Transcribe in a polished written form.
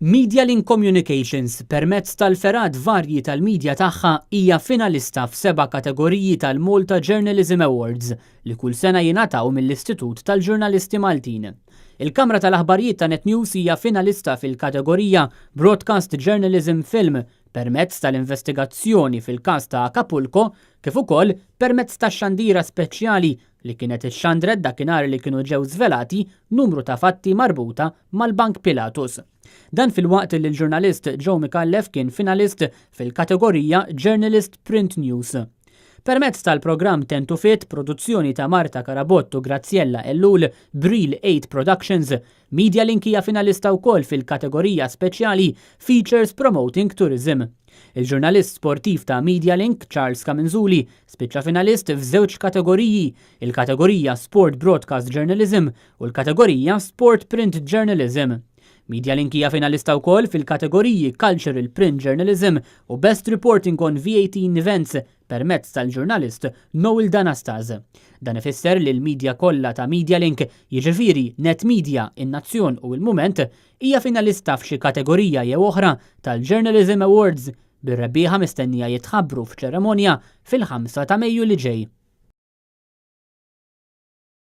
MediaLink Communications permezz tal-ferat varji tal-medja tagħha hija finalista f'7 kategoriji tal-Malta Journalism Awards li kull sena jingħataw mill-Istitut tal-Ġurnalisti Maltin. Il-Kamra tal-Aħbarijiet ta' NetNews hija finalista fil-kategorija Broadcast Journalism Film permezz tal-investigazzjoni fil-każ ta' Acapulco kif ukoll permezz tax-xandira speċjali li kienet ix-xandret dakinhar li kienu ġew żvelati numru ta' fatti marbuta mal-Bank Pilatus. Dan fil-waqt li l-ġurnalist Joe Micallef kien finalist fil-kategorija Journalist Print News. Permezz tal-programm Ten to Fit, produzzjoni ta' Marta Karabottu, Graziella Ellul, Bril 8 Productions, MediaLink hija finalista wkoll fil-kategorija speċjali Features Promoting Tourism. Il-ġurnalist sportiv ta' MediaLink, Charles Kamenzuli, spiċċa finalist f'żewġ kategoriji, il-kategorija Sport Broadcast Journalism u l-kategorija Sport Print Journalism. MediaLink hija finalista wkoll fil-kategoriji Cultural Print Journalism u Best Reporting on V18 Events permezz tal-ġurnalist Noel Danastaz. Dan ifisser li l-medja kollha ta' MediaLink, jiġifieri NetMedia, In-Nazzjon u l-Mument, hija finalista f'xi kategorija jew oħra tal-Journalism Awards bir-rebbieħa mistennija jitħabbru f'ċeremonja fil-5 ta' Mejju li ġej.